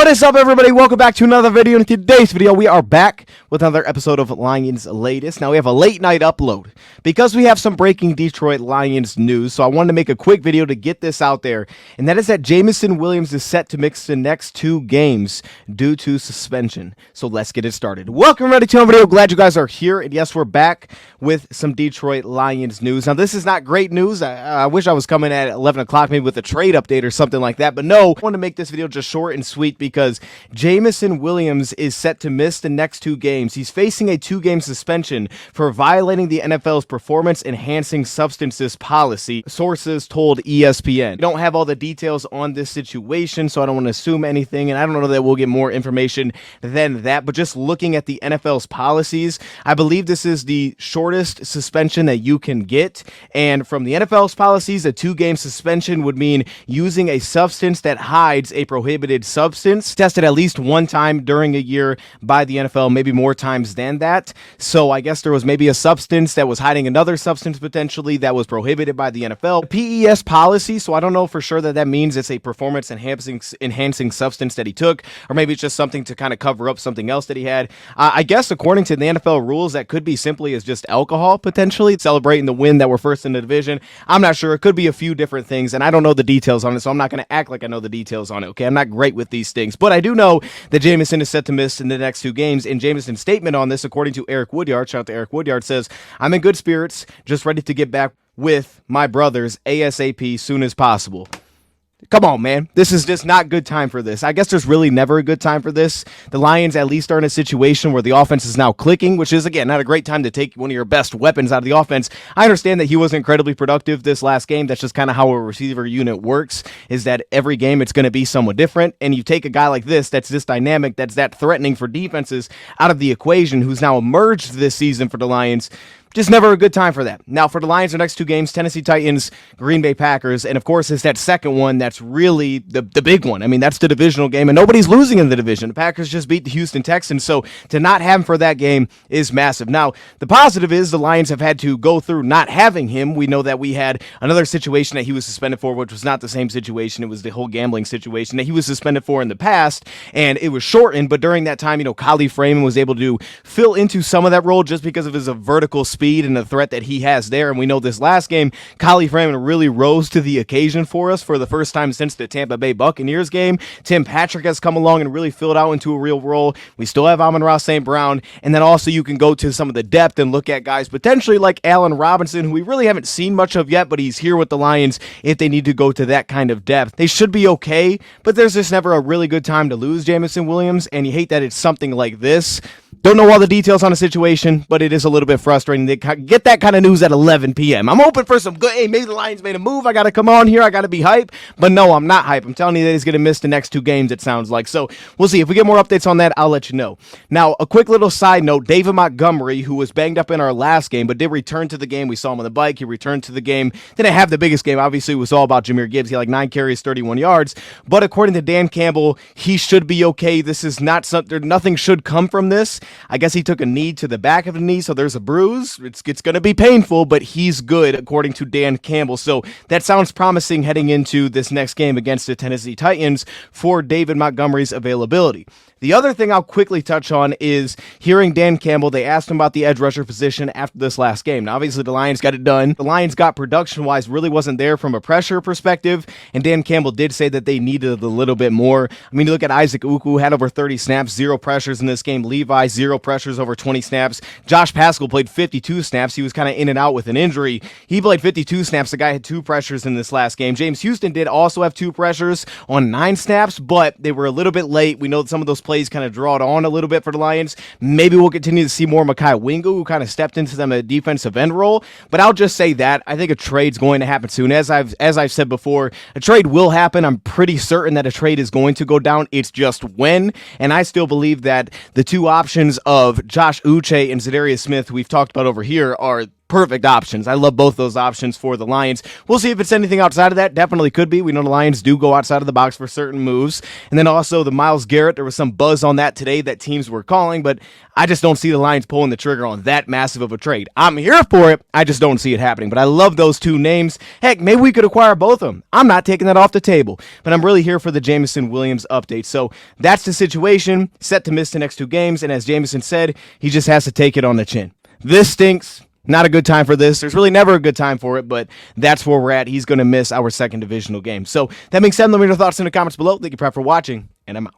What is up, everybody? Welcome back to another video. In today's video, we are back with another episode of Lions Latest. Now, we have a late night upload because we have some breaking Detroit Lions news, so I wanted to make a quick video to get this out there, and that is that Jameson Williams is set to miss the next 2 games due to suspension. So let's get it started. Welcome, everybody, to another video. Glad you guys are here, and yes, we're back with some Detroit Lions news. Now, this is not great news. I wish I was coming at 11 o'clock maybe with a trade update or something like that, but no, I want to make this video just short and sweet because Jameson Williams is set to miss the next 2 games. He's facing a 2-game suspension for violating the NFL's performance-enhancing substances policy, sources told ESPN. We don't have all the details on this situation, so I don't want to assume anything, and I don't know that we'll get more information than that, but just looking at the NFL's policies, I believe this is the shortest suspension that you can get, and from the NFL's policies, a 2-game suspension would mean using a substance that hides a prohibited substance, tested at least 1 time during a year by the NFL, maybe more times than that. So I guess there was maybe a substance that was hiding another substance potentially that was prohibited by the NFL. PES policy, so I don't know for sure that means it's a performance enhancing substance that he took, or maybe it's just something to kind of cover up something else that he had. I guess according to the NFL rules, that could be simply as just alcohol potentially, celebrating the win that we're first in the division. I'm not sure. It could be a few different things, and I don't know the details on it, so I'm not going to act like I know the details on it, okay? I'm not great with these things, but I do know that Jameson is set to miss in the next 2 games, and Jameson's statement on this, according to Eric Woodyard, shout out to Eric Woodyard, says, "I'm in good spirits, just ready to get back with my brothers ASAP soon as possible." Come on, man. This is just not good time for this. I guess there's really never a good time for this. The Lions at least are in a situation where the offense is now clicking, which is, again, not a great time to take one of your best weapons out of the offense. I understand that he wasn't incredibly productive this last game. That's just kind of how a receiver unit works, is that every game it's going to be somewhat different. And you take a guy like this that's this dynamic, that's that threatening for defenses out of the equation, who's now emerged this season for the Lions. Just never a good time for that. Now, for the Lions, the next 2 games, Tennessee Titans, Green Bay Packers, and of course, it's that second one that's really the big one. I mean, that's the divisional game, and nobody's losing in the division. The Packers just beat the Houston Texans, so to not have him for that game is massive. Now, the positive is the Lions have had to go through not having him. We know that we had another situation that he was suspended for, which was not the same situation. It was the whole gambling situation that he was suspended for in the past, and it was shortened, but during that time, Khalil Freeman was able to fill into some of that role just because of his vertical speed and the threat that he has there. And we know this last game, Khalil Freeman really rose to the occasion for us for the first time since the Tampa Bay Buccaneers game. Tim Patrick has come along and really filled out into a real role. We still have Amon-Ra St. Brown, and then also you can go to some of the depth and look at guys potentially like Allen Robinson, who we really haven't seen much of yet, but he's here with the Lions if they need to go to that kind of depth. They should be okay, but there's just never a really good time to lose Jameson Williams, and you hate that it's something like this. Don't know all the details on the situation, but it is a little bit frustrating to get that kind of news at 11 p.m. I'm hoping for some good, hey, maybe the Lions made a move. I got to come on here. I got to be hype. But no, I'm not hype. I'm telling you that he's going to miss the next 2 games, it sounds like. So we'll see. If we get more updates on that, I'll let you know. Now, a quick little side note, David Montgomery, who was banged up in our last game, but did return to the game. We saw him on the bike. He returned to the game. Didn't have the biggest game. Obviously, it was all about Jahmyr Gibbs. He had like 9 carries, 31 yards. But according to Dan Campbell, he should be okay. This is not something, nothing should come from this. I guess he took a knee to the back of the knee, so there's a bruise. It's going to be painful, but he's good, according to Dan Campbell. So that sounds promising heading into this next game against the Tennessee Titans for David Montgomery's availability. The other thing I'll quickly touch on is hearing Dan Campbell. They asked him about the edge rusher position after this last game. Now, obviously, the Lions got it done. The Lions got production-wise really wasn't there from a pressure perspective, and Dan Campbell did say that they needed a little bit more. I mean, you look at Isaac Uku, had over 30 snaps, 0 pressures in this game. Levi, 0 pressures, over 20 snaps. Josh Paschal played 52 snaps. He was kind of in and out with an injury. He played 52 snaps. The guy had 2 pressures in this last game. James Houston did also have 2 pressures on 9 snaps, but they were a little bit late. We know that some of those plays kind of draw it on a little bit for the Lions. Maybe we'll continue to see more Mekhi Wingo, who kind of stepped into them a defensive end role. But I'll just say that I think a trade's going to happen soon. As I've said before, a trade will happen. I'm pretty certain that a trade is going to go down. It's just when. And I still believe that the 2 options of Josh Uche and Zadarius Smith, we've talked about over here are perfect options. I love both those options for the Lions. We'll see if it's anything outside of that. Definitely could be. We know the Lions do go outside of the box for certain moves. And then also the Myles Garrett, there was some buzz on that today that teams were calling, but I just don't see the Lions pulling the trigger on that massive of a trade. I'm here for it. I just don't see it happening. But I love those two names. Heck, maybe we could acquire both of them. I'm not taking that off the table. But I'm really here for the Jameson Williams update. So that's the situation. Set to miss the next 2 games. And as Jameson said, he just has to take it on the chin. This stinks. Not a good time for this. There's really never a good time for it, but that's where we're at. He's going to miss our second divisional game. So that being said, let me know your thoughts in the comments below. Thank you for watching, and I'm out.